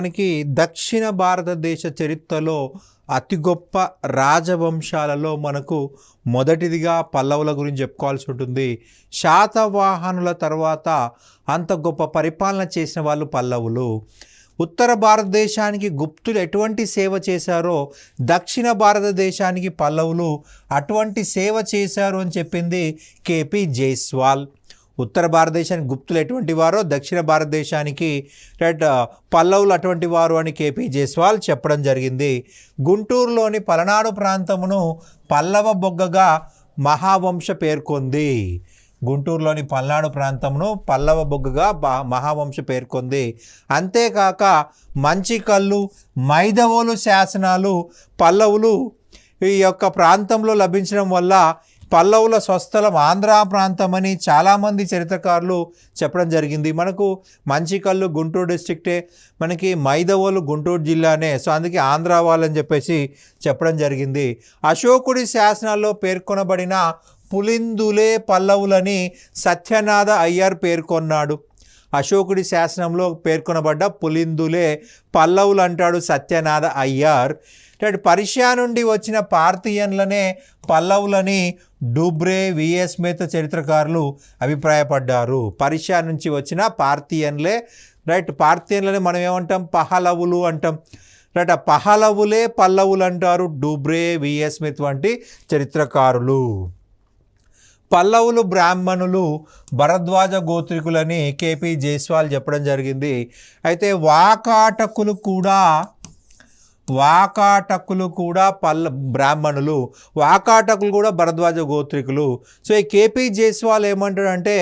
మనకి దక్షిణ భారతదేశ చరిత్రలో అతి గొప్ప రాజవంశాలలో మనకు మొదటిదిగా పల్లవుల గురించి చెప్పుకోవాల్సి ఉంటుంది. శాతవాహనుల తర్వాత అంత గొప్ప పరిపాలన చేసిన వాళ్ళు పల్లవులు. ఉత్తర భారతదేశానికి గుప్తులు ఎటువంటి సేవ చేశారో దక్షిణ భారతదేశానికి పల్లవులు అటువంటి సేవ చేశారు అని చెప్పింది కేపీ జైస్వాల్. ఉత్తర భారతదేశానికి గుప్తులు ఎటువంటి వారో దక్షిణ భారతదేశానికి పల్లవులు అటువంటి వారు అని కేపీ జైస్వాల్ చెప్పడం జరిగింది. గుంటూరులోని పలనాడు ప్రాంతమును పల్లవ బొగ్గగా మహావంశ పేర్కొంది. గుంటూరులోని పల్నాడు ప్రాంతమును పల్లవ బొగ్గగా మహావంశ పేర్కొంది. అంతేకాక మంచికల్లు, మైదవోలు శాసనాలు పల్లవులు ఈ యొక్క ప్రాంతంలో లభించడం వల్ల పల్లవుల స్వస్థలం ఆంధ్ర ప్రాంతం అని చాలామంది చరిత్రకారులు చెప్పడం జరిగింది. మనకు మంచికల్లు గుంటూరు డిస్ట్రిక్టే, మనకి మైదవోలు గుంటూరు జిల్లానే, సో అందుకే ఆంధ్ర వాళ్ళని చెప్పేసి చెప్పడం జరిగింది. అశోకుడి శాసనాల్లో పేర్కొనబడిన పులిందులే పల్లవులని సత్యనాథ అయ్యర్ పేర్కొన్నాడు. అశోకుడి శాసనంలో పేర్కొనబడ్డ పులిందులే పల్లవులు అంటాడు సత్యనాథ అయ్యర్. పర్షియా నుండి వచ్చిన పార్థియన్లనే పల్లవులని డూబ్రే, విఎస్ స్మిత్ చరిత్రకారులు అభిప్రాయపడ్డారు. పర్షియా నుంచి వచ్చిన పార్థియన్లే పార్థియన్లనే మనం ఏమంటాం, పహలవులు అంటాం. ఆ పహలవులే పల్లవులు అంటారు డూబ్రే, విఎస్ స్మిత్ వంటి చరిత్రకారులు. పల్లవులు బ్రాహ్మణులు భరద్వాజ గోత్రికులని కేపీ జైస్వాల్ చెప్పడం జరిగింది. అయితే వాకాటకులు కూడా బ్రాహ్మణులు, వాకాటకులు కూడా భరద్వాజ గోత్రికులు. సో ఈ కేపీ జైస్వాల్ ఏమంటాడంటే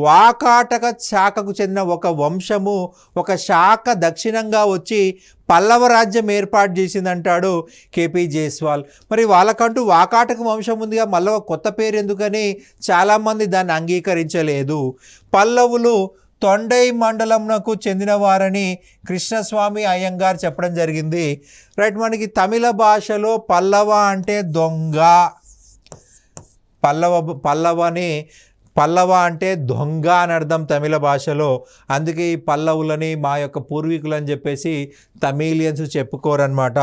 వాకాటక శాఖకు చెందిన ఒక వంశము, ఒక శాఖ దక్షిణంగా వచ్చి పల్లవ రాజ్యం ఏర్పాటు చేసిందంటాడు కేపీ జైస్వాల్. మరి వాళ్ళకంటూ వాకాటక వంశం ఉందిగా, మళ్ళీ కొత్త పేరు ఎందుకని చాలామంది దాన్ని అంగీకరించలేదు. పల్లవులు తొండై మండలంకు చెందిన వారని కృష్ణస్వామి అయ్యంగార్ చెప్పడం జరిగింది. మనకి తమిళ భాషలో పల్లవ అంటే దొంగ, పల్లవ అంటే దొంగ అని అర్థం తమిళ భాషలో. అందుకే ఈ పల్లవులని మా యొక్క పూర్వీకులు అని చెప్పేసి తమిళియన్స్ చెప్పుకోరనమాట.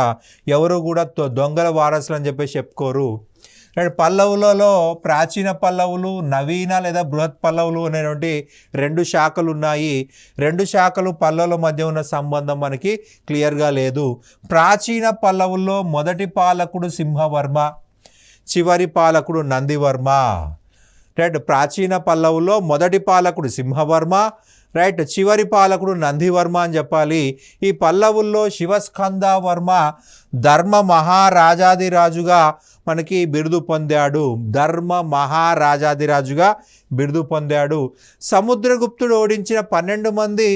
ఎవరు కూడా దొంగల వారసులు అని చెప్పేసి చెప్పుకోరు. పల్లవులలో ప్రాచీన పల్లవులు, నవీన లేదా బృహత్ పల్లవులు అనేటువంటి రెండు శాఖలు ఉన్నాయి. రెండు శాఖలు పల్లవుల మధ్య ఉన్న సంబంధం మనకి క్లియర్గా లేదు. ప్రాచీన పల్లవుల్లో మొదటి పాలకుడు సింహవర్మ, చివరి పాలకుడు నందివర్మ. ప్రాచీన పల్లవుల్లో మొదటి పాలకుడు సింహవర్మ, చివరి పాలకుడు నందివర్మ అని చెప్పాలి. ఈ పల్లవుల్లో శివస్కంద వర్మ ధర్మ మహారాజాదిరాజుగా మనకి బిరుదు పొందాడు. బిరుదు పొందాడు. సముద్రగుప్తుడు ఓడించిన 12 మంది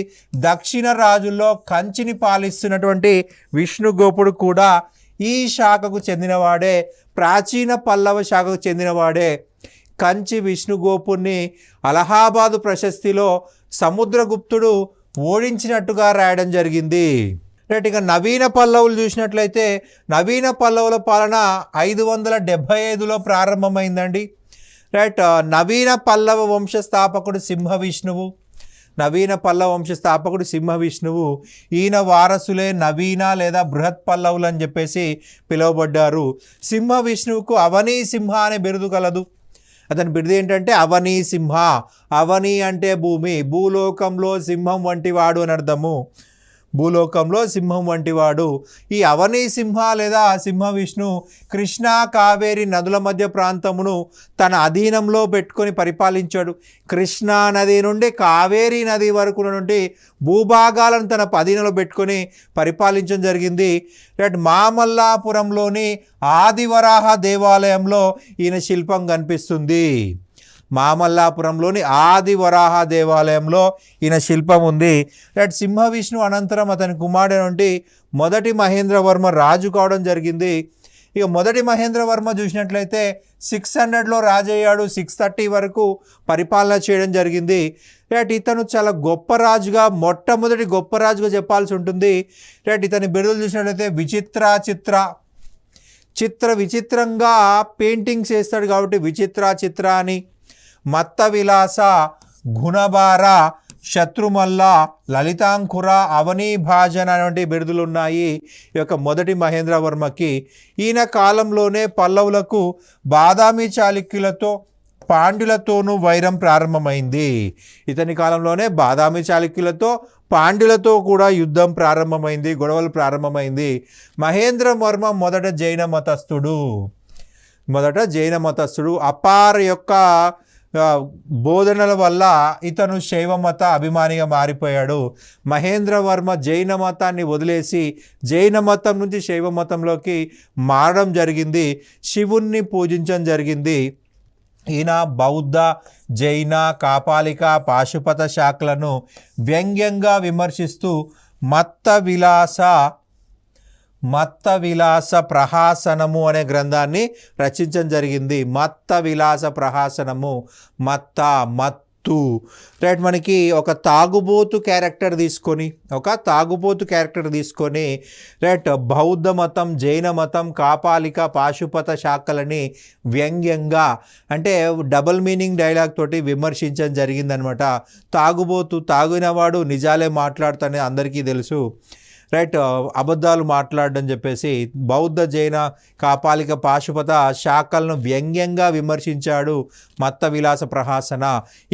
దక్షిణ రాజుల్లో కంచిని పాలిస్తున్నటువంటి విష్ణుగోపుడు కూడా ఈ శాఖకు చెందినవాడే, ప్రాచీన పల్లవ శాఖకు చెందినవాడే. కంచి విష్ణుగోపుని అలహాబాదు ప్రశస్తిలో సముద్రగుప్తుడు ఓడించినట్టుగా రాయడం జరిగింది. ఇక నవీన పల్లవులు చూసినట్లయితే నవీన పల్లవుల పాలన 575లో ప్రారంభమైందండి. నవీన పల్లవ వంశస్థాపకుడు సింహ విష్ణువు. ఈయన వారసులే నవీన లేదా బృహత్ పల్లవులు అని చెప్పేసి పిలువబడ్డారు. సింహ విష్ణువుకు అవనీ సింహ అనే బిరుదు కలదు. అతని బిరుదు ఏంటంటే అవనీ సింహ. అవని అంటే భూమి, భూలోకంలో సింహం వంటి వాడు అని అర్థము. భూలోకంలో సింహం వంటివాడు. ఈ అవనీ సింహ లేదా సింహ విష్ణు కృష్ణా కావేరి నదుల మధ్య ప్రాంతమును తన అధీనంలో పెట్టుకొని పరిపాలించాడు. కృష్ణా నది నుండి కావేరీ నది వరకు నుండి భూభాగాలను తన అధీనంలో పెట్టుకొని పరిపాలించడం జరిగింది. మామల్లాపురంలోని ఆదివరాహ దేవాలయంలో ఈయన శిల్పం కనిపిస్తుంది. మామల్లాపురంలోని ఆదివరాహ దేవాలయంలో ఈయన శిల్పం ఉంది. సింహ విష్ణు అనంతరం అతని కుమారుడు నుండి మొదటి మహేంద్రవర్మ రాజు కావడం జరిగింది. ఇక మొదటి మహేంద్రవర్మ చూసినట్లయితే 600లో రాజయ్యాడు. 630 వరకు పరిపాలన చేయడం జరిగింది. ఇతను చాలా గొప్ప రాజుగా, మొట్టమొదటి గొప్ప రాజుగా చెప్పాల్సి ఉంటుంది. ఇతని బిరుదులు చూసినట్లయితే విచిత్రంగా పెయింటింగ్స్ వేస్తాడు కాబట్టి విచిత్ర అని, మత్త విలాస, గుణభార, శత్రుమల్ల, లలితాంకుర, అవనీభాజన అనేటువంటి బిరుదులు ఉన్నాయి ఈ యొక్క మొదటి మహేంద్రవర్మకి. ఈయన కాలంలోనే పల్లవులకు బాదామి చాళుక్యులతో పాండ్యులతోనూ వైరం ప్రారంభమైంది. ఇతని కాలంలోనే బాదామి చాళుక్యులతో పాండ్యులతో కూడా యుద్ధం ప్రారంభమైంది, గొడవలు ప్రారంభమైంది. మహేంద్రవర్మ మొదట జైన మతస్థుడు. అపార యొక్క బోధనల వల్ల ఇతను శైవ మత అభిమానిగా మారిపోయాడు. మహేంద్రవర్మ జైన మతాన్ని వదిలేసి జైన మతం నుంచి శైవ మతంలోకి మారడం జరిగింది. శివుణ్ణి పూజించడం జరిగింది. ఈయన బౌద్ధ, జైన, కాపాలిక, పాశుపత శాఖలను వ్యంగ్యంగా విమర్శిస్తూ మత్త విలాస ప్రహాసనము అనే గ్రంథాన్ని రచించడం జరిగింది. మత్త విలాస ప్రహాసనము, మత్తు రైట్. మనకి ఒక తాగుబోతు క్యారెక్టర్ తీసుకొని రైట్ బౌద్ధ మతం, జైన మతం, కాపాలిక, పాశుపత శాఖలని వ్యంగ్యంగా అంటే డబుల్ మీనింగ్ డైలాగ్ తోటి విమర్శించడం జరిగిందనమాట. తాగినవాడు నిజాలే మాట్లాడుతానే అందరికీ తెలుసు రైట్, అబద్ధాలు మాట్లాడడం చెప్పేసి బౌద్ధ, జైన, కాపాలిక, పాశుపత శాఖలను వ్యంగ్యంగా విమర్శించాడు. మత్త విలాస ప్రహాసన.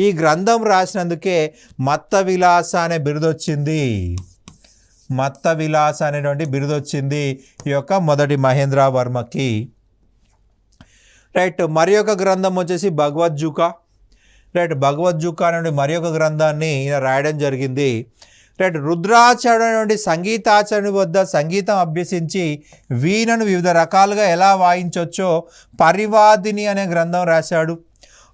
ఈ గ్రంథం రాసినందుకే మత్త విలాస అనే బిరుదొచ్చింది. మత్త విలాస అనేటువంటి బిరుదొచ్చింది ఈ యొక్క మొదటి మహేంద్రవర్మకి. రైట్. మరి ఒక గ్రంథం వచ్చేసి భగవద్గీత. రైట్, భగవద్గీత అనే మరి ఒక గ్రంథాన్ని ఈయన రాయడం జరిగింది. రైట్. రుద్రాచార్యుడు అనేటువంటి సంగీతాచార్యుని వద్ద సంగీతం అభ్యసించి వీణను వివిధ రకాలుగా ఎలా వాయించవచ్చో పరివాదిని అనే గ్రంథం రాశాడు.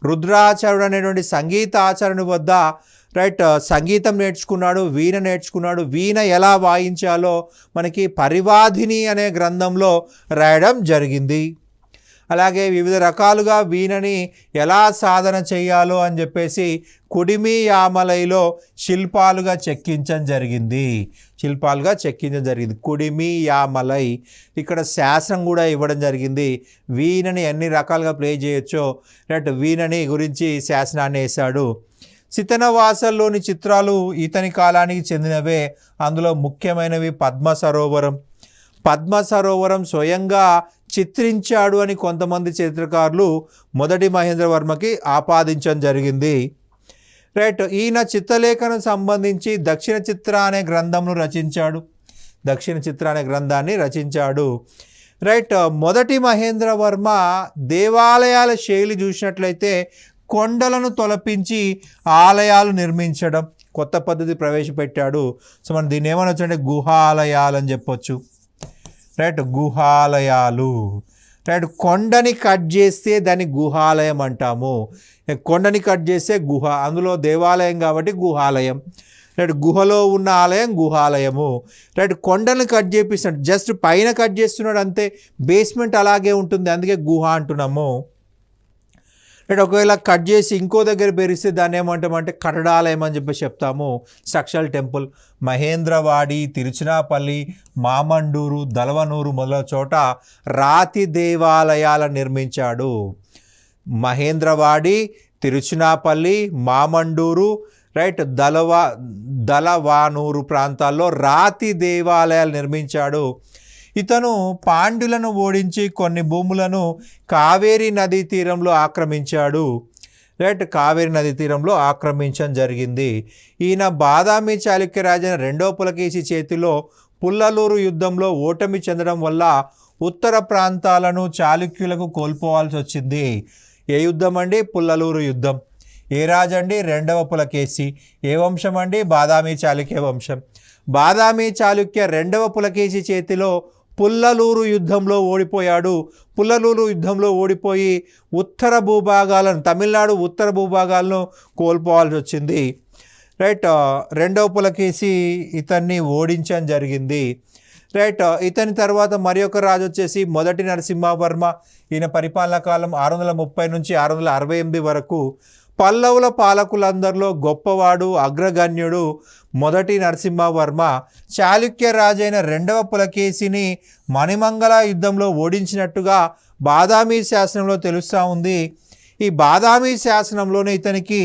రుద్రాచార్యుడు అనేటువంటి సంగీతాచార్యుని వద్ద రైట్ సంగీతం నేర్చుకున్నాడు, వీణ నేర్చుకున్నాడు. వీణ ఎలా వాయించాలో మనకి పరివాదిని అనే గ్రంథంలో రాయడం జరిగింది. అలాగే వివిధ రకాలుగా వీణని ఎలా సాధన చేయాలో అని చెప్పేసి కుడిమి యామలైలో శిల్పాలుగా చెక్కించడం జరిగింది. కుడిమి యామలై ఇక్కడ శాసనం కూడా ఇవ్వడం జరిగింది. వీణని ఎన్ని రకాలుగా ప్లే చేయొచ్చో రైట్ వీణని గురించి శాసనాన్ని వేశాడు. సితనవాసల్లోని చిత్రాలు ఇతని కాలానికి చెందినవే. అందులో ముఖ్యమైనవి పద్మ సరోవరం స్వయంగా చిత్రించాడు అని కొంతమంది చరిత్రకారులు మొదటి మహేంద్రవర్మకి ఆపాదించడం జరిగింది. రైట్. ఈయన చిత్రలేఖనం సంబంధించి దక్షిణ చిత్ర అనే గ్రంథాన్ని రచించాడు. రైట్. మొదటి మహేంద్రవర్మ దేవాలయాల శైలి చూసినట్లయితే కొండలను తొలపించి ఆలయాలు నిర్మించడం కొత్త పద్ధతి ప్రవేశపెట్టాడు. సో మనం దీన్ని ఏమనొచ్చు అంటే గుహాలయాలు అని చెప్పొచ్చు. రైట్, గుహాలయాలు. రైట్, కొండని కట్ చేస్తే దాన్ని గుహాలయం అంటాము. కొండని కట్ చేస్తే గుహ, అందులో దేవాలయం కాబట్టి గుహాలయం. రైట్, గుహలో ఉన్న ఆలయం గుహాలయము. రైట్, కొండను కట్ చేపిస్తున్నాడు, జస్ట్ పైన కట్ చేస్తున్నాడు అంతే, బేస్మెంట్ అలాగే ఉంటుంది, అందుకే గుహ అంటున్నాము. రైట్, ఒకవేళ కట్ చేసి ఇంకో దగ్గర పెరిస్తే దాన్ని ఏమంటామంటే కట్టడాలయం అని చెప్పి చెప్తాము. Structural temple. మహేంద్రవాడి, తిరుచినాపల్లి, మామండూరు, దలవనూరు మొదలైన చోట రాతి దేవాలయాలను నిర్మించాడు. మహేంద్రవాడి, తిరుచినాపల్లి, మామండూరు రైట్ దలవానూరు ప్రాంతాల్లో రాతి దేవాలయాలు నిర్మించాడు. ఇతను పాండ్యులను ఓడించి కొన్ని భూములను కావేరీ నదీ తీరంలో ఆక్రమించాడు. రైట్, కావేరీ నదీ తీరంలో ఆక్రమించడం జరిగింది. ఈయన బాదామి చాళుక్య రాజైన రెండవ పులకేశి చేతిలో పుల్లలూరు యుద్ధంలో ఓటమి చెందడం వల్ల ఉత్తర ప్రాంతాలను చాళుక్యులకు కోల్పోవాల్సి వచ్చింది. ఏ యుద్ధం అండి? పుల్లలూరు యుద్ధం. ఏ రాజు అండి? రెండవ పులకేశి. ఏ వంశం అండి? బాదామి చాళుక్య వంశం. బాదామి చాళుక్య రెండవ పులకేశి చేతిలో పుల్లలూరు యుద్ధంలో ఓడిపోయాడు. పుల్లలూరు యుద్ధంలో ఓడిపోయి ఉత్తర భూభాగాలను, తమిళనాడు ఉత్తర భూభాగాలను కోల్పోవాల్సి వచ్చింది. రైట్, రెండవ పులకేశి ఇతన్ని ఓడించడం జరిగింది. రైట్, ఇతని తర్వాత మరి ఒక రాజు వచ్చేసి మొదటి నరసింహవర్మ. ఈయన పరిపాలనా కాలం 630 నుంచి 668 వరకు. పల్లవుల పాలకులందరిలో గొప్పవాడు, అగ్రగణ్యుడు మొదటి నరసింహవర్మ. చాళుక్య రాజైన రెండవ పులకేశిని మణిమంగళ యుద్ధంలో ఓడించినట్టుగా బాదామి శాసనంలో తెలుస్తూ ఉంది. ఈ బాదామి శాసనంలోనే ఇతనికి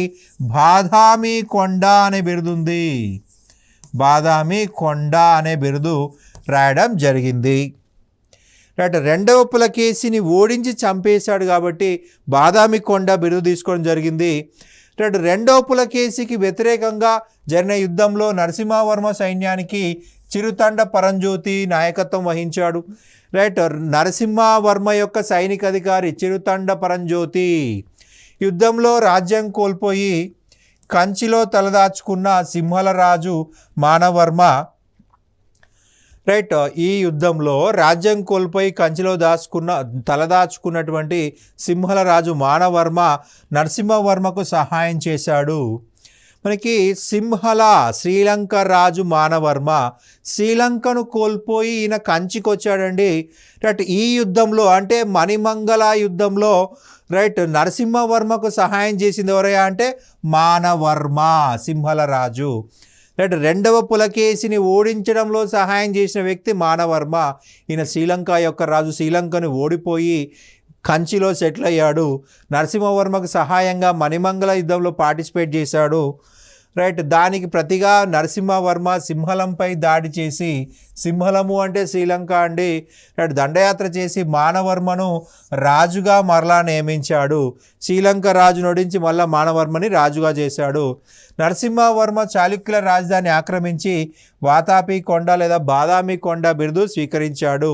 బాదామి కొండ అనే బిరుదుంది. బాదామి కొండ అనే బిరుదు రాయడం జరిగింది. రైట్, రెండవ పులకేశిని ఓడించి చంపేశాడు కాబట్టి బాదామి కొండ బిరుదు తీసుకోవడం జరిగింది. రైట్, రెండవ పులకేశికి వ్యతిరేకంగా జరిగిన యుద్ధంలో నరసింహవర్మ సైన్యానికి చిరుతండ పరంజ్యోతి నాయకత్వం వహించాడు. రైట్, నరసింహవర్మ యొక్క సైనిక అధికారి చిరుతండ పరంజ్యోతి యుద్ధంలో రాజ్యం కోల్పోయి కంచిలో తలదాచుకున్న సింహల రాజు మానవర్మ. రైట్, ఈ యుద్ధంలో రాజ్యం కోల్పోయి కంచిలో తలదాచుకున్నటువంటి సింహల రాజు మానవర్మ నరసింహవర్మకు సహాయం చేశాడు. మనకి సింహల శ్రీలంక రాజు మానవర్మ శ్రీలంకను కోల్పోయి ఈయన కంచికి వచ్చాడండి. రైట్, ఈ యుద్ధంలో అంటే మణిమంగళ యుద్ధంలో రైట్ నరసింహవర్మకు సహాయం చేసింది ఎవరయ్యా అంటే మానవర్మ, సింహల రాజు. రైట్, రెండవ పులకేశిని ఓడించడంలో సహాయం చేసిన వ్యక్తి మానవర్మ. ఈయన శ్రీలంక యొక్క రాజు, శ్రీలంకను ఓడిపోయి కంచిలో సెటిల్ అయ్యాడు. నరసింహవర్మకు సహాయంగా మణిమంగళ యుద్ధంలో పార్టిసిపేట్ చేశాడు. రైట్, దానికి ప్రతిగా నరసింహవర్మ సింహలంపై దాడి చేసి, సింహలము అంటే శ్రీలంక అండి, రైట్, దండయాత్ర చేసి మానవర్మను రాజుగా మరలా నియమించాడు. శ్రీలంక రాజు నొడించి మళ్ళా మానవర్మని రాజుగా చేశాడు. నరసింహవర్మ చాళుక్యుల రాజధాని ఆక్రమించి వాతాపి కొండ లేదా బాదామి కొండ బిరుదు స్వీకరించాడు.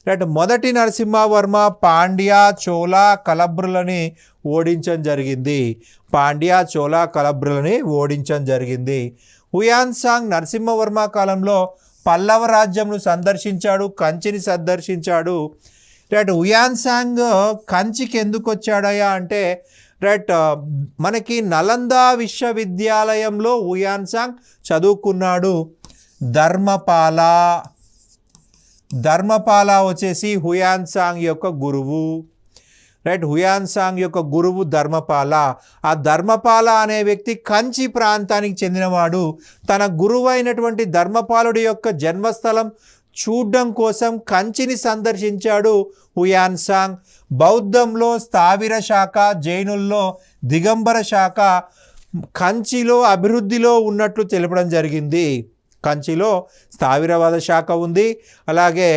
రైట్, మొదటి నరసింహవర్మ పాండ్యా చోళ కలబ్రులని ఓడించడం జరిగింది. పాండ్యా చోళ కలబ్రులని ఓడించడం జరిగింది. హుయాన్సాంగ్ నరసింహవర్మ కాలంలో పల్లవ రాజ్యంను సందర్శించాడు, కంచిని సందర్శించాడు. రైట్, హుయాన్సాంగ్ కంచికి ఎందుకు వచ్చాడయా అంటే రైట్ మనకి నలంద విశ్వవిద్యాలయంలో హుయాన్సాంగ్ చదువుకున్నాడు. ధర్మపాల వచ్చేసి హుయాన్సాంగ్ యొక్క గురువు. రైట్, హుయాన్సాంగ్ యొక్క గురువు ధర్మపాల. ఆ ధర్మపాల అనే వ్యక్తి కంచి ప్రాంతానికి చెందినవాడు. తన గురువు అయినటువంటి ధర్మపాలుడి యొక్క జన్మస్థలం చూడడం కోసం కంచిని సందర్శించాడు హుయాన్సాంగ్. బౌద్ధంలో స్థావిర శాఖ, జైనుల్లో దిగంబర శాఖ కంచిలో అభివృద్ధిలో ఉన్నట్లు తెలపడం జరిగింది. కంచిలో స్థావిరవాద శాఖ ఉంది, అలాగే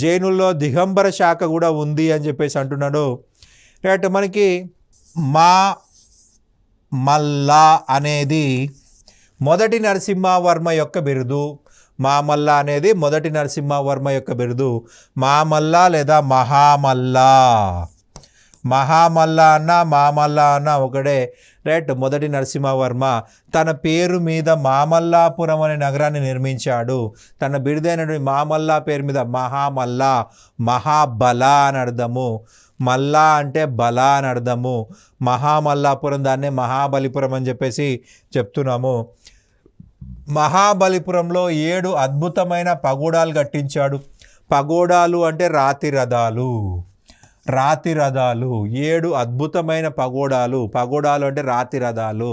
జైనుల్లో దిగంబర శాఖ కూడా ఉంది అని చెప్పేసి అంటున్నాడు. రైట్, మనకి మల్లా అనేది మొదటి నరసింహవర్మ యొక్క బిరుదు. మామల్ల అనేది మొదటి నరసింహవర్మ యొక్క బిరుదు. మామల్ల లేదా మహామల్లా, మహామల్ల అన్న మామల్ల అన్న ఒకడే. రైట్, మొదటి నరసింహవర్మ తన పేరు మీద మామల్లాపురం అనే నగరాన్ని నిర్మించాడు. తన బిరుదైనటువంటి మామల్లా పేరు మీద మహామల్లా, మహాబల అని అర్థము. మల్లా అంటే బల అని అర్థము. మహామల్లాపురం దాన్నే మహాబలిపురం అని చెప్పేసి చెప్తున్నాము. మహాబలిపురంలో 7 అద్భుతమైన పగోడాలు కట్టించాడు. పగోడాలు అంటే రాతి రథాలు. 7 అద్భుతమైన పగోడాలు. పగోడాలు అంటే రాతి రథాలు.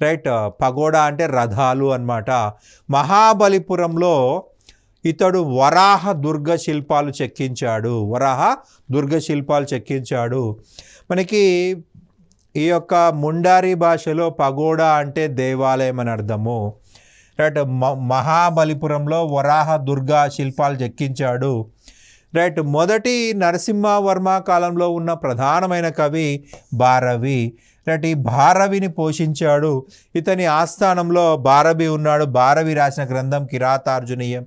రైట్, పగోడా అంటే రథాలు అన్నమాట. మహాబలిపురంలో ఇతడు వరాహ దుర్గ శిల్పాలు చెక్కించాడు. మనకి ఈ యొక్క ముండారి భాషలో పగోడా అంటే దేవాలయం అని అర్థము. రైట్, మహాబలిపురంలో వరాహ దుర్గా శిల్పాలు చెక్కించాడు. రైట్, మొదటి నరసింహవర్మ కాలంలో ఉన్న ప్రధానమైన కవి భారవి. రైట్, ఈ భారవిని పోషించాడు. ఇతని ఆస్థానంలో భారవి ఉన్నాడు. భారవి రాసిన గ్రంథం కిరాతార్జునీయం.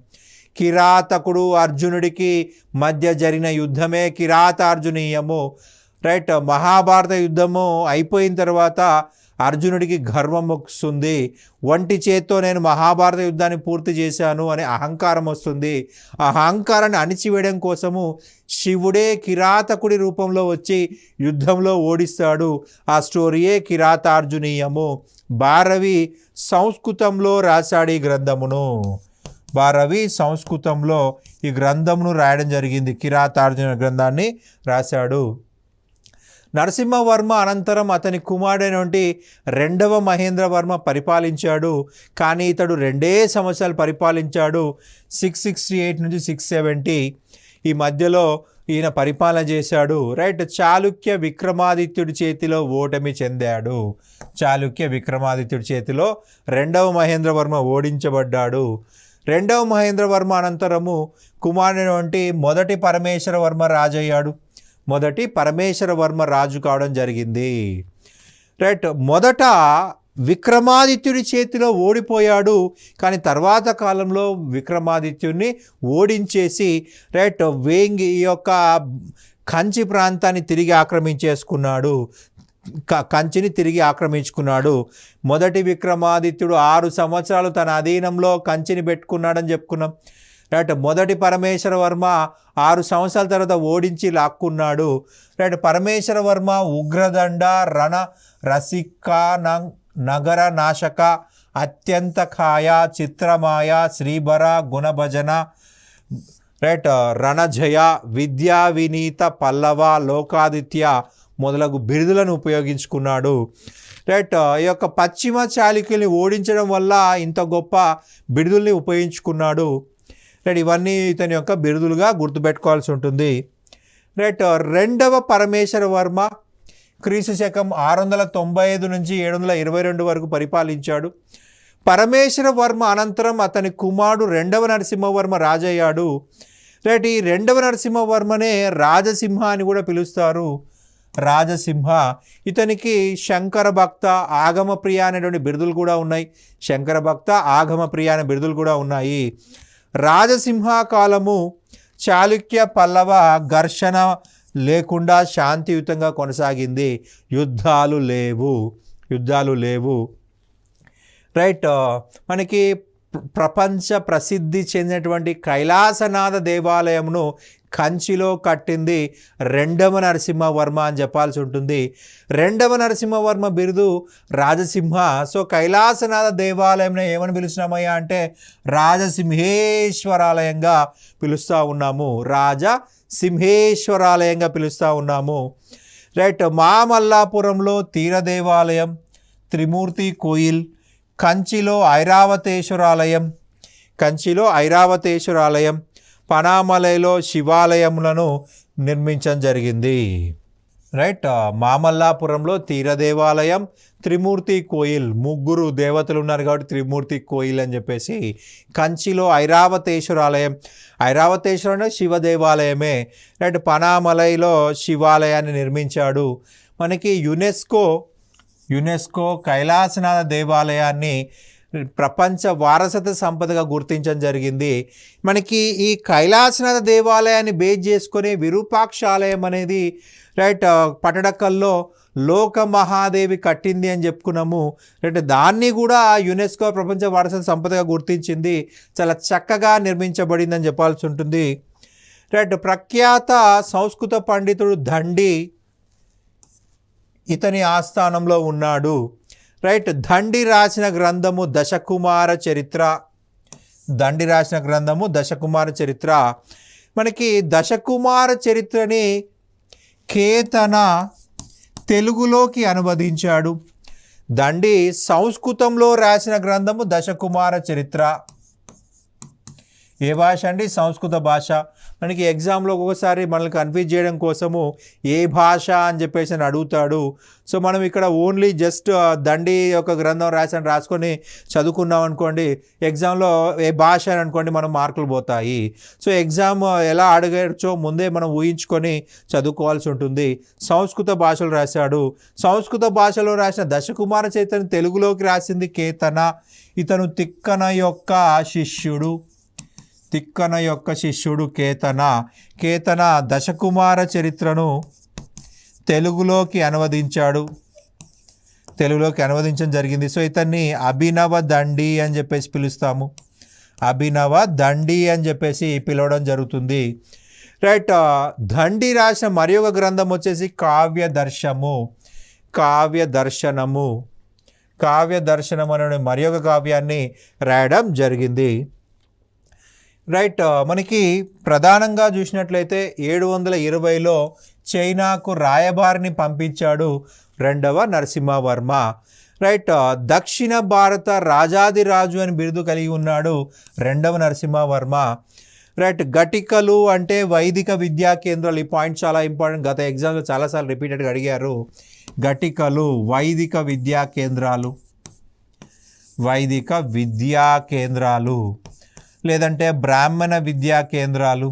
కిరాతకుడు అర్జునుడికి మధ్య జరిగిన యుద్ధమే కిరాతార్జునీయము. రైట్, మహాభారత యుద్ధము అయిపోయిన తర్వాత అర్జునుడికి గర్వం వస్తుంది. ఒంటి చేత్తో నేను మహాభారత యుద్ధాన్ని పూర్తి చేశాను అనే అహంకారం వస్తుంది. ఆ అహంకారాన్ని అణిచివేయడం కోసము శివుడే కిరాతకుడి రూపంలో వచ్చి యుద్ధంలో ఓడిస్తాడు. ఆ స్టోరీయే కిరాతార్జునీయము. భారవి సంస్కృతంలో రాశాడు ఈ గ్రంథమును. భారవి సంస్కృతంలో ఈ గ్రంథమును రాయడం జరిగింది. కిరాతార్జున గ్రంథాన్ని రాశాడు. నరసింహవర్మ అనంతరం అతని కుమారుడైనటువంటి 2వ మహేంద్రవర్మ పరిపాలించాడు. కానీ ఇతడు 2 సంవత్సరాలు పరిపాలించాడు. 668 నుంచి 670. ఈ మధ్యలో ఈయన పరిపాలన చేశాడు. రైట్. చాళుక్య విక్రమాదిత్యుడి చేతిలో ఓటమి చెందాడు. చాళుక్య విక్రమాదిత్యుడి చేతిలో రెండవ మహేంద్రవర్మ ఓడించబడ్డాడు. రెండవ మహేంద్రవర్మ అనంతరము కుమారుని వంటి మొదటి పరమేశ్వరవర్మ రాజయ్యాడు. మొదటి పరమేశ్వరవర్మ రాజు కావడం జరిగింది. రైట్. మొదట విక్రమాదిత్యుడి చేతిలో ఓడిపోయాడు. కానీ తర్వాత కాలంలో విక్రమాదిత్యుడిని ఓడించేసి రైట్ వేంగి ఈ యొక్క కంచి ప్రాంతాన్ని తిరిగి ఆక్రమించేసుకున్నాడు. కంచిని తిరిగి ఆక్రమించుకున్నాడు. మొదటి విక్రమాదిత్యుడు 6 సంవత్సరాలు తన అధీనంలో కంచిని పెట్టుకున్నాడని చెప్పుకున్నాం. రైట్. మొదటి పరమేశ్వరవర్మ 6 సంవత్సరాల తర్వాత ఓడించి లాక్కున్నాడు. రైట్. పరమేశ్వరవర్మ ఉగ్రదండ రణ రసిక నగర నాశక అత్యంత ఖాయ చిత్రమాయ శ్రీభర గుణభజన రైట్ రణజయ విద్యా వినీత పల్లవ లోకాదిత్య మొదలగు బిరుదులను ఉపయోగించుకున్నాడు. రైట్. ఈ యొక్క పశ్చిమ చాళుక్యుల్ని ఓడించడం వల్ల ఇంత గొప్ప బిరుదుల్ని ఉపయోగించుకున్నాడు. రైట్. ఇవన్నీ ఇతని యొక్క బిరుదులుగా గుర్తుపెట్టుకోవాల్సి ఉంటుంది. రైట్. రెండవ పరమేశ్వరవర్మ క్రీస్తు శకం 695 నుంచి 722 వరకు పరిపాలించాడు. పరమేశ్వరవర్మ అనంతరం అతని కుమారుడు రెండవ నరసింహవర్మ రాజయ్యాడు. రైట్. ఈ రెండవ నరసింహవర్మనే రాజసింహ అని కూడా పిలుస్తారు. రాజసింహ. ఇతనికి శంకర భక్త ఆగమ ప్రియ అనేటువంటి బిరుదులు కూడా ఉన్నాయి. శంకర భక్త ఆగమ ప్రియ అనే బిరుదులు కూడా ఉన్నాయి. రాజసింహ కాలము చాళుక్య పల్లవ ఘర్షణ లేకుండా శాంతియుతంగా కొనసాగింది. యుద్ధాలు లేవు. రైట్. మనకి ప్రపంచ ప్రసిద్ధి చెందినటువంటి కైలాసనాథ దేవాలయంను కంచిలో కట్టింది రెండవ నరసింహవర్మ అని చెప్పాల్సి ఉంటుంది. రెండవ నరసింహవర్మ బిరుదు రాజసింహ. సో కైలాసనాథ దేవాలయం ఏమని పిలుస్తున్నామయ్యా అంటే రాజసింహేశ్వరాలయంగా పిలుస్తూ ఉన్నాము. రాజసింహేశ్వరాలయంగా పిలుస్తూ ఉన్నాము. రైట్. మామల్లాపురంలో తీర దేవాలయం, త్రిమూర్తి కోయిల్, కంచిలో ఐరావతేశ్వరాలయం, పనామలైలో శివాలయములను నిర్మించడం జరిగింది. రైట్. మామల్లాపురంలో తీర దేవాలయం, త్రిమూర్తి కోయిల్, 3 దేవతలు ఉన్నారు కాబట్టి త్రిమూర్తి కోయిల్ అని చెప్పేసి. కంచిలో ఐరావతేశ్వరాలయం అంటే శివ దేవాలయమే. రైట్. పనామలైలో శివాలయాన్ని నిర్మించాడు. మనకి యునెస్కో కైలాసనాథ దేవాలయాన్ని ప్రపంచ వారసత్వ సంపదగా గుర్తించడం జరిగింది. మనకి ఈ కైలాసనాథ దేవాలయాన్ని బేస్ చేసుకొని విరూపాక్ష ఆలయం అనేది రైట్ పటడకల్లో లోక మహాదేవి కట్టింది అని చెప్పుకున్నాము. రైట్. దాన్ని కూడా యునెస్కో ప్రపంచ వారసత్వ సంపదగా గుర్తించింది. చాలా చక్కగా నిర్మించబడిందని చెప్పాల్సి ఉంటుంది. రైట్. ప్రఖ్యాత సంస్కృత పండితుడు దండి ఇతని ఆస్థానంలో ఉన్నాడు. రైట్. దండి రాసిన గ్రంథము దశకుమార చరిత్ర. మనకి దశకుమార చరిత్రని కేతన తెలుగులోకి అనువదించాడు. దండి సంస్కృతంలో రాసిన గ్రంథము దశకుమార చరిత్ర. ఏ భాష అండి? సంస్కృత భాష. మనకి ఎగ్జామ్లో ఒక్కొక్కసారి మనల్ని కన్ఫ్యూజ్ చేయడం కోసము ఏ భాష అని చెప్పేసి అని అడుగుతాడు. సో మనం ఇక్కడ ఓన్లీ జస్ట్ దండి యొక్క గ్రంథం రాసుకొని చదువుకున్నాం అనుకోండి, ఎగ్జామ్లో ఏ భాష అని అనుకోండి మనం మార్కులు పోతాయి. సో ఎగ్జామ్ ఎలా అడగచ్చో ముందే మనం ఊహించుకొని చదువుకోవాల్సి ఉంటుంది. సంస్కృత భాషలో రాశాడు. సంస్కృత భాషలో రాసిన దశకుమార చరిత్రని తెలుగులోకి రాసింది కేతన. ఇతను తిక్కన యొక్క శిష్యుడు కేతన దశకుమార చరిత్రను తెలుగులోకి అనువదించడం జరిగింది. సో ఇతన్ని అభినవ దండి అని చెప్పేసి పిలుస్తాము. అభినవ దండి అని చెప్పేసి పిలవడం జరుగుతుంది. రైట్. దండి రాసిన మరి ఒక గ్రంథం వచ్చేసి కావ్య దర్శనం అనే మరి ఒక కావ్యాన్ని రాయడం జరిగింది. రైట్. మనకి ప్రధానంగా చూసినట్లయితే 720లో చైనాకు రాయబారిని పంపించాడు రెండవ నరసింహవర్మ. రైట్. దక్షిణ భారత రాజాదిరాజు అని బిరుదు కలిగి ఉన్నాడు రెండవ నరసింహవర్మ. రైట్. ఘటికలు అంటే వైదిక విద్యా కేంద్రాలు. ఈ పాయింట్ చాలా ఇంపార్టెంట్, గత ఎగ్జామ్లో చాలాసార్లు రిపీటెడ్గా అడిగారు. ఘటికలు వైదిక విద్యా కేంద్రాలు, వైదిక విద్యా కేంద్రాలు, లేదంటే బ్రాహ్మణ విద్యా కేంద్రాలు,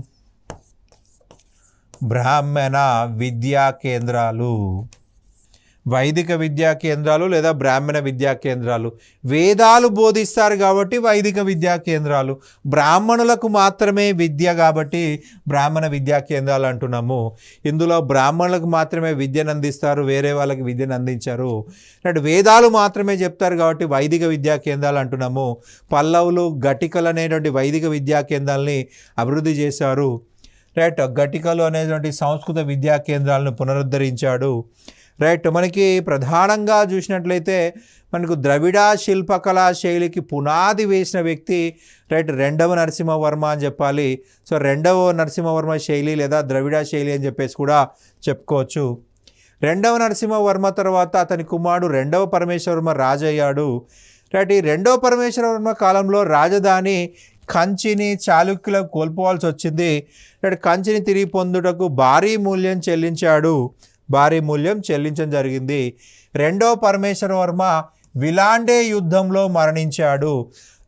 బ్రాహ్మణ విద్యా కేంద్రాలు, వైదిక విద్యా కేంద్రాలు లేదా బ్రాహ్మణ విద్యా కేంద్రాలు. వేదాలు బోధిస్తారు కాబట్టి వైదిక విద్యా కేంద్రాలు, బ్రాహ్మణులకు మాత్రమే విద్య కాబట్టి బ్రాహ్మణ విద్యా కేంద్రాలు అంటున్నాము. ఇందులో బ్రాహ్మణులకు మాత్రమే విద్యను అందిస్తారు, వేరే వాళ్ళకి విద్యను అందించారు. అంటే వేదాలు మాత్రమే చెప్తారు కాబట్టి వైదిక విద్యా కేంద్రాలు అంటున్నాము. పల్లవులు ఘటికలు అనేటువంటి వైదిక విద్యా కేంద్రాలని అభివృద్ధి చేశారు. రైట్. ఘటికలు అనేటువంటి సంస్కృత విద్యా కేంద్రాలను పునరుద్ధరించాడు. రైట్. మనకి ప్రధానంగా చూసినట్లయితే మనకు ద్రవిడ శిల్పకళా శైలికి పునాది వేసిన వ్యక్తి రైట్ రెండవ నరసింహవర్మ అని చెప్పాలి. సో రెండవ నరసింహవర్మ శైలి లేదా ద్రవిడ శైలి అని చెప్పేసి కూడా చెప్పుకోవచ్చు. రెండవ నరసింహవర్మ తర్వాత అతని కుమారుడు రెండవ పరమేశ్వరవర్మ రాజయ్యాడు. రైట్. ఈ రెండవ పరమేశ్వరవర్మ కాలంలో రాజధాని కంచిని చాళుక్యులకు కోల్పోవాల్సి వచ్చింది. రైట్. కంచిని తిరిగి పొందుటకు భారీ మూల్యం చెల్లించడం జరిగింది. రెండవ పరమేశ్వరవర్మ విలాండే యుద్ధంలో మరణించాడు.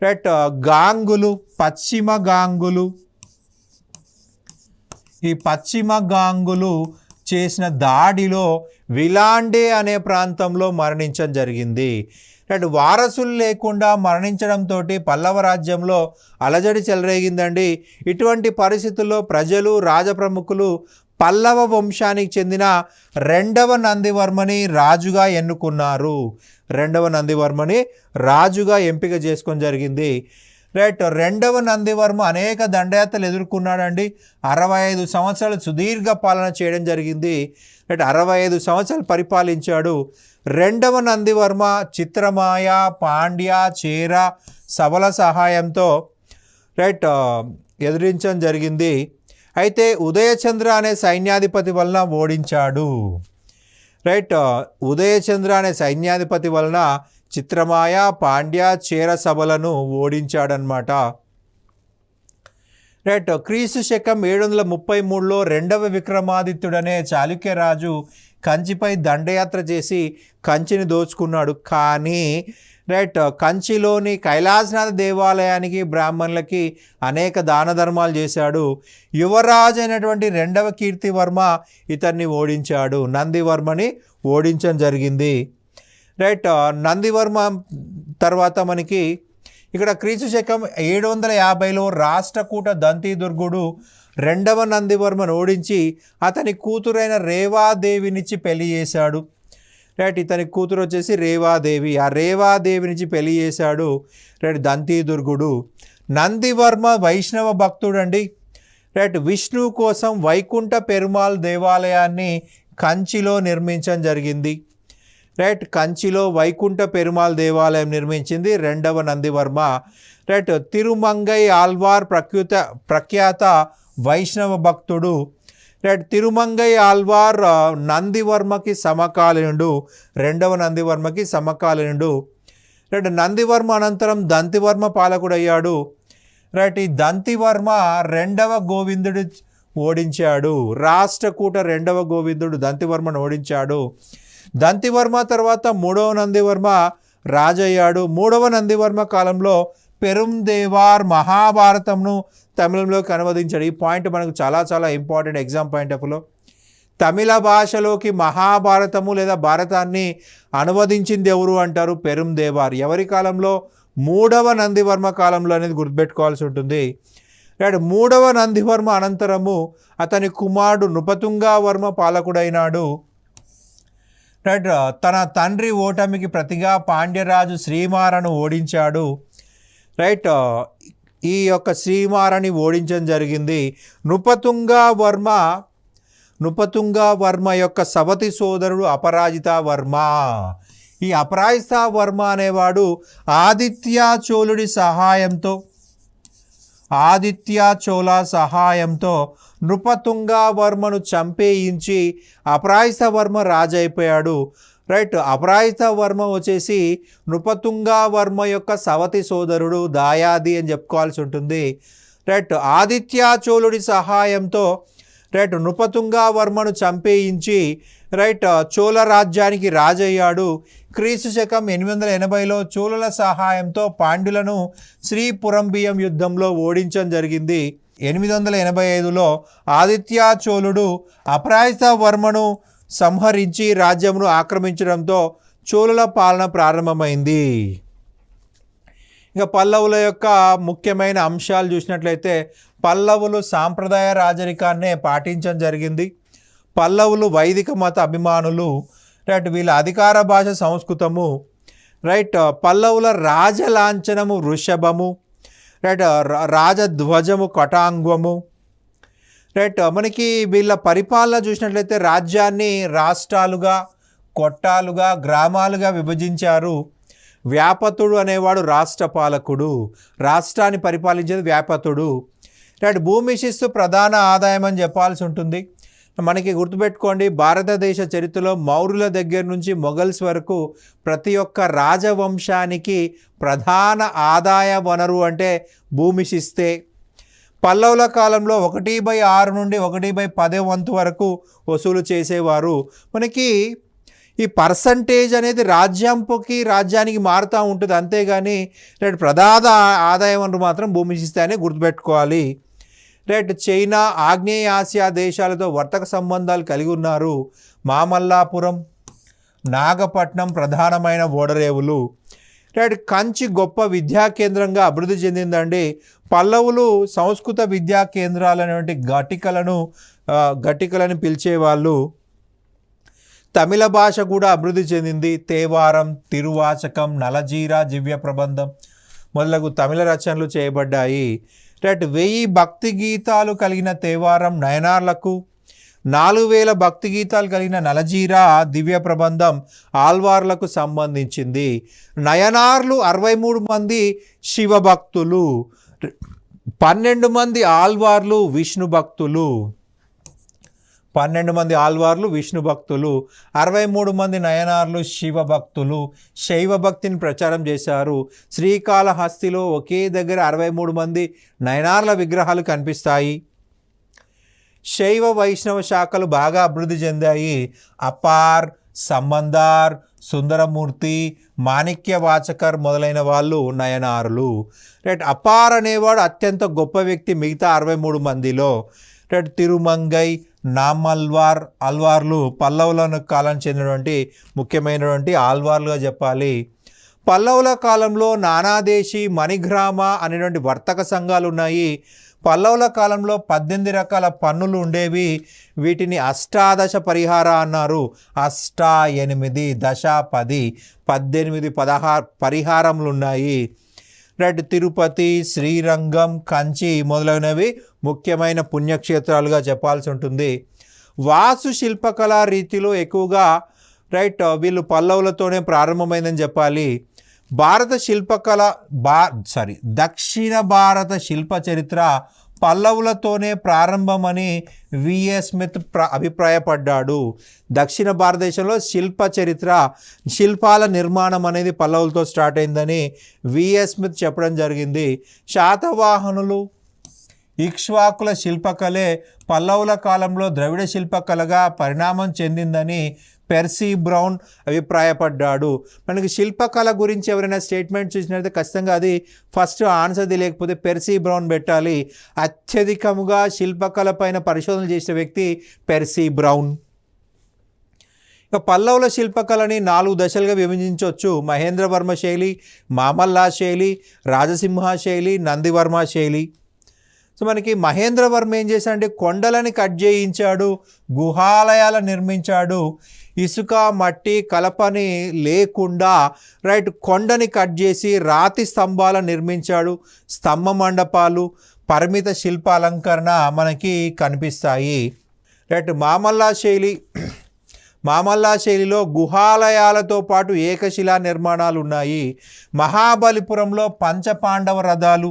రైట్. గాంగులు, పశ్చిమ గాంగులు, ఈ పశ్చిమ గాంగులు చేసిన దాడిలో విలాండే అనే ప్రాంతంలో మరణించడం జరిగింది. రైట్. వారసులు లేకుండా మరణించడంతో పల్లవ రాజ్యంలో అలజడి చెలరేగిందండి. ఇటువంటి పరిస్థితుల్లో ప్రజలు, రాజప్రముఖులు పల్లవ వంశానికి చెందిన రెండవ నందివర్మని రాజుగా ఎన్నుకున్నారు. రెండవ నందివర్మని రాజుగా ఎంపిక చేసుకొని జరిగింది. రైట్. రెండవ నందివర్మ అనేక దండయాత్రలు ఎదుర్కొన్నాడండి. 65 సంవత్సరాలు సుదీర్ఘ పాలన చేయడం జరిగింది. రైట్. 65 సంవత్సరాలు పరిపాలించాడు. రెండవ నందివర్మ చిత్రమాయ, పాండ్య, చేర, సబల సహాయంతో రైట్ ఎదిరించడం జరిగింది. అయితే ఉదయచంద్ర అనే సైన్యాధిపతి వలన ఓడించాడు. రైట్. ఉదయచంద్ర అనే సైన్యాధిపతి వలన చిత్రమాయ, పాండ్య, చేర సభలను ఓడించాడనమాట. రైట్. క్రీస్తు శకం 733లో రెండవ విక్రమాదిత్యుడనే చాళుక్యరాజు కంచిపై దండయాత్ర చేసి కంచిని దోచుకున్నాడు. కానీ రైట్ కంచిలోని కైలాసనాథ దేవాలయానికి, బ్రాహ్మణులకి అనేక దాన ధర్మాలు చేశాడు. యువరాజు అయినటువంటి రెండవ కీర్తివర్మ ఇతన్ని ఓడించాడు. నందివర్మని ఓడించడం జరిగింది. రైట్. నందివర్మ తర్వాత మనకి ఇక్కడ క్రీస్తు శకం 750లో రాష్ట్రకూట దంతిదుర్గుడు రెండవ నందివర్మను ఓడించి అతని కూతురైన రేవాదేవినిచ్చి పెళ్లి చేశాడు. రైట్. ఇతని కూతురు వచ్చేసి రేవాదేవి. ఆ రేవాదేవినిచ్చి పెళ్లి చేశాడు రైట్ దంతిదుర్గుడు. నందివర్మ వైష్ణవ భక్తుడండి. రైట్. విష్ణువు కోసం వైకుంఠ పెరుమాళ్ దేవాలయాన్ని కంచిలో నిర్మించడం జరిగింది. రైట్. కంచిలో వైకుంఠ పెరుమాళ్ దేవాలయం నిర్మించింది రెండవ నందివర్మ. రైట్. తిరుమంగై ఆల్వార్ ప్రఖ్యాత వైష్ణవ భక్తుడు. రైట్. తిరుమంగై ఆల్వార్ నందివర్మకి సమకాలీనుడు, రెండవ నందివర్మకి సమకాలీనుడు. రైట్. నందివర్మ అనంతరం దంతివర్మ పాలకుడయ్యాడు. రైట్. ఈ దంతివర్మ రెండవ గోవిందుడు ఓడించాడు. రాష్ట్రకూట రెండవ గోవిందుడు దంతివర్మను ఓడించాడు. దంతివర్మ తర్వాత మూడవ నందివర్మ రాజయ్యాడు. మూడవ నందివర్మ కాలంలో పెరుందేవార్ మహాభారతంను తమిళంలోకి అనువదించాడు. ఈ పాయింట్ మనకు చాలా చాలా ఇంపార్టెంట్ ఎగ్జామ్ పాయింట్ ఆఫ్ వ్యూలో. తమిళ భాషలోకి మహాభారతము లేదా భారతాన్ని అనువదించింది ఎవరు అంటారు? పెరుందేవార్. ఎవరి కాలంలో? మూడవ నందివర్మ కాలంలో అనేది గుర్తుపెట్టుకోవాల్సి ఉంటుంది. రైట్. మూడవ నందివర్మ అనంతరము అతని కుమారుడు నృపతుంగవర్మ పాలకుడైనాడు. రైట్. తన తండ్రి ఓటమికి ప్రతిగా పాండ్యరాజు శ్రీమారను ఓడించాడు. రైట్. ఈ యొక్క శ్రీమారని ఓడించడం జరిగింది. నృపతుంగవర్మ యొక్క సవతి సోదరుడు అపరాజితావర్మ. ఈ అపరాజితావర్మ అనేవాడు ఆదిత్య చోళ సహాయంతో నృపతుంగవర్మను చంపేయించి అపరాజితవర్మ రాజు అయిపోయాడు. రైట్. అపరాజితవర్మ వచ్చేసి నృపతుంగవర్మ యొక్క సవతి సోదరుడు, దాయాది అని చెప్పుకోవాల్సి ఉంటుంది. రైట్ ఆదిత్య చోళుడి సహాయంతో రైట్ నృపతుంగవర్మను చంపేయించి రైట్ చోళ రాజ్యానికి రాజయ్యాడు. క్రీస్తు శకం 880లో చోళుల సహాయంతో పాండ్యులను శ్రీపురంబియం యుద్ధంలో ఓడించడం జరిగింది. 885లో ఆదిత్య చోళుడు అపరాజిత వర్మను సంహరించి రాజ్యమును ఆక్రమించడంతో చోళుల పాలన ప్రారంభమైంది. ఇక పల్లవుల యొక్క ముఖ్యమైన అంశాలు చూసినట్లయితే పల్లవులు సాంప్రదాయ రాజరికాన్నే పాటించడం జరిగింది. పల్లవులు వైదిక మత అభిమానులు. రైట్ వీళ్ళ అధికార భాష సంస్కృతము. రైట్ పల్లవుల రాజలాంఛనము వృషభము. రైట్ రాజధ్వజము కటాంగము. రైట్ మనకి వీళ్ళ పరిపాలన చూసినట్లయితే రాజ్యాన్ని రాష్ట్రాలుగా, కొట్టాలుగా, గ్రామాలుగా విభజించారు. వ్యాపతుడు అనేవాడు రాష్ట్ర పాలకుడు, రాష్ట్రాన్ని పరిపాలించేది వ్యాపతుడు. రైట్ భూమి శిస్తు ప్రధాన ఆదాయం అని చెప్పాల్సి ఉంటుంది. మనకి గుర్తుపెట్టుకోండి, భారతదేశ చరిత్రలో మౌర్యుల దగ్గర నుంచి మొఘల్స్ వరకు ప్రతి ఒక్క రాజవంశానికి ప్రధాన ఆదాయ వనరు అంటే భూమి శిస్తే. పల్లవుల కాలంలో 1/6 నుండి 1/10 వంతు వరకు వసూలు చేసేవారు. మనకి ఈ పర్సంటేజ్ అనేది రాజ్యానికి మారుతూ ఉంటుంది, అంతేగాని రైట్ ప్రధాన ఆదాయ వనరు మాత్రం భూమి శిస్తే అని గుర్తుపెట్టుకోవాలి. రైట్ చైనా, ఆగ్నేయ ఆసియా దేశాలతో వర్తక సంబంధాలు కలిగి ఉన్నారు. మామల్లాపురం, నాగపట్నం ప్రధానమైన ఓడరేవులు. రైట్ కంచి గొప్ప విద్యా కేంద్రంగా అభివృద్ధి చెందిందండి. పల్లవులు సంస్కృత విద్యా కేంద్రాలనేటువంటి ఘటికలను పిలిచేవాళ్ళు. తమిళ భాష కూడా అభివృద్ధి చెందింది. తేవారం, తిరువాచకం, నలజీరా, దివ్య ప్రబంధం మొదలగు తమిళ రచనలు చేయబడ్డాయి. రైట్ 1000 భక్తి గీతాలు కలిగిన తేవారం నయనార్లకు, 4000 భక్తి గీతాలు కలిగిన నలజీరా దివ్య ప్రబంధం ఆల్వార్లకు సంబంధించింది. నయనార్లు 63 మంది శివభక్తులు, 12 మంది ఆల్వార్లు విష్ణు భక్తులు. 12 మంది ఆల్వార్లు విష్ణు భక్తులు, 63 మంది నయనార్లు శివభక్తులు. శైవ భక్తిని ప్రచారం చేశారు. శ్రీకాళహస్తిలో ఒకే దగ్గర 63 మంది నయనార్ల విగ్రహాలు కనిపిస్తాయి. శైవ వైష్ణవ శాఖలు బాగా అభివృద్ధి చెందాయి. అపార్, సంబందార్, సుందరమూర్తి, మాణిక్య వాచకర్ మొదలైన వాళ్ళు నయనారులు. రైట్ అపార్ అనేవాడు అత్యంత గొప్ప వ్యక్తి మిగతా 63 మందిలో. రైట్ తిరుమంగై, ఆల్వార్లు పల్లవుల కాలం చెందినటువంటి ముఖ్యమైనటువంటి ఆల్వార్లుగా చెప్పాలి. పల్లవుల కాలంలో నానాదేశీ, మణిగ్రామ అనేటువంటి వర్తక సంఘాలు ఉన్నాయి. పల్లవుల కాలంలో 18 రకాల పన్నులు ఉండేవి. వీటిని అష్టాదశ పరిహార అన్నారు. 8 దశ 10 18 16 పరిహారములు ఉన్నాయి. రైట్ తిరుపతి, శ్రీరంగం, కంచి మొదలైనవి ముఖ్యమైన పుణ్యక్షేత్రాలుగా చెప్పాల్సి ఉంటుంది. వాస్తు శిల్పకళా రీతిలో ఎక్కువగా రైట్ వీళ్ళు పల్లవులతోనే ప్రారంభమైందని చెప్పాలి. దక్షిణ భారత శిల్ప చరిత్ర పల్లవులతోనే ప్రారంభమని విఎస్ స్మిత్ అభిప్రాయపడ్డాడు. దక్షిణ భారతదేశంలో శిల్పాల నిర్మాణం అనేది పల్లవులతో స్టార్ట్ అయిందని విఎస్ స్మిత్ చెప్పడం జరిగింది. శాతవాహనులు, ఇక్ష్వాకుల శిల్పకళే పల్లవుల కాలంలో ద్రవిడ శిల్పకళగా పరిణామం చెందిందని పెర్సీ బ్రౌన్ అభిప్రాయపడ్డాడు. మనకి శిల్పకళ గురించి ఎవరైనా స్టేట్మెంట్ చూసినట్లయితే ఖచ్చితంగా అది ఫస్ట్ ఆన్సర్ది లేకపోతే పెర్సీ బ్రౌన్ పెట్టాలి. అత్యధికముగా శిల్పకళ పైన పరిశోధన చేసిన వ్యక్తి పెర్సీ బ్రౌన్. ఇక పల్లవుల శిల్పకళని 4 దశలుగా విభజించవచ్చు. మహేంద్రవర్మ శైలి, మామల్లా శైలి, రాజసింహ శైలి, నందివర్మ శైలి. సో మనకి మహేంద్రవర్మ ఏం చేశాడంటే కొండలని కట్ చేయించాడు, గుహాలయాలు నిర్మించాడు. ఇసుక, మట్టి, కలపని లేకుండా రైట్ కొండని కట్ చేసి రాతి స్తంభాలను నిర్మించాడు. స్తంభ మండపాలు, పరిమిత శిల్ప అలంకరణ మనకి కనిపిస్తాయి. రైట్ మామల్లా శైలిలో గుహాలయాలతో పాటు ఏకశిలా నిర్మాణాలు ఉన్నాయి. మహాబలిపురంలో పంచపాండవ రథాలు,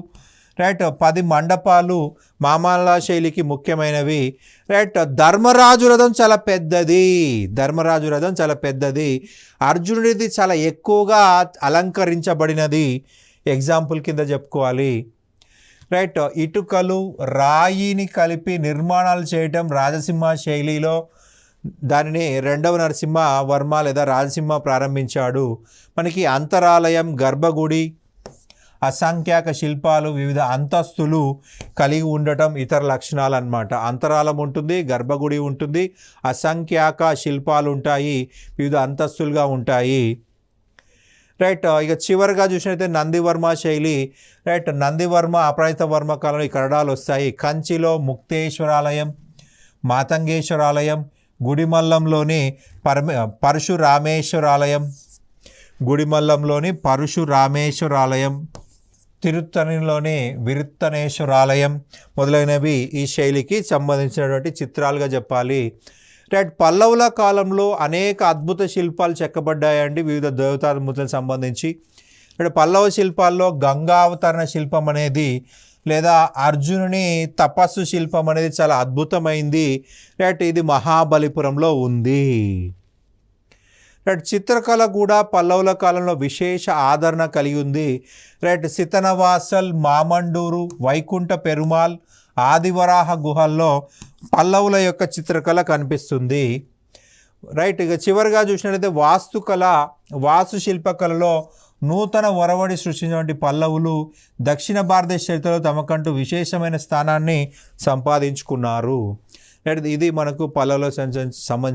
రైట్ 10 మండపాలు మామల్లా శైలికి ముఖ్యమైనవి. రైట్ ధర్మరాజు రథం చాలా పెద్దది. అర్జునుడిది చాలా ఎక్కువగా అలంకరించబడినది. ఎగ్జాంపుల్ కింద చెప్పుకోవాలి. రైట్. ఇటుకలు రాయిని కలిపి నిర్మాణాలు చేయటం రాజసింహ శైలిలో. దానిని రెండవ నరసింహవర్మ లేదా రాజసింహ ప్రారంభించాడు. మనకి అంతరాలయం, గర్భగుడి, అసంఖ్యాక శిల్పాలు, వివిధ అంతస్తులు కలిగి ఉండటం ఇతర లక్షణాలు అన్నమాట. అంతరాలం ఉంటుంది, గర్భగుడి ఉంటుంది, అసంఖ్యాక శిల్పాలు ఉంటాయి, వివిధ అంతస్తులుగా ఉంటాయి. రైట్. ఇక చివరిగా చూసినట్లయితే నందివర్మ శైలి. రైట్. నందివర్మ అపరాజిత వర్మ కాలంలో ఈ కరడాలు వస్తాయి. కంచిలో ముక్తేశ్వరాలయం, మాతంగేశ్వరాలయం, గుడిమల్లంలోని పరశురామేశ్వరాలయం, గుడిమల్లంలోని పరశురామేశ్వరాలయం, తిరుత్తణిలోని విరుత్తనేశ్వరాలయం మొదలైనవి ఈ శైలికి సంబంధించినటువంటి చిత్రాలుగా చెప్పాలి. రైట్. పల్లవుల కాలంలో అనేక అద్భుత శిల్పాలు చెక్కబడ్డాయండి వివిధ దేవతామూర్తులకు సంబంధించి. ఇక్కడ పల్లవ శిల్పాల్లో గంగావతరణ శిల్పం అనేది లేదా అర్జునుని తపస్సు శిల్పం అనేది చాలా అద్భుతమైంది. రైట్. ఇది మహాబలిపురంలో ఉంది. రైట్. చిత్రకళ కూడా పల్లవుల కాలంలో విశేష ఆదరణ కలిగి ఉంది. రైట్. సితనవాసల్, మామండూరు, వైకుంఠ పెరుమాల్, ఆదివరాహ గుహల్లో పల్లవుల యొక్క చిత్రకళ కనిపిస్తుంది. రైట్. ఇక చివరిగా చూసినట్లయితే వాస్తుకళ, వాస్తుశిల్పకళలో నూతన ఒరవడి సృష్టించినటువంటి పల్లవులు దక్షిణ భారతదేశ చరిత్రలో తమకంటూ విశేషమైన స్థానాన్ని సంపాదించుకున్నారు. ఇది మనకు పల్లవులకు సంబంధించి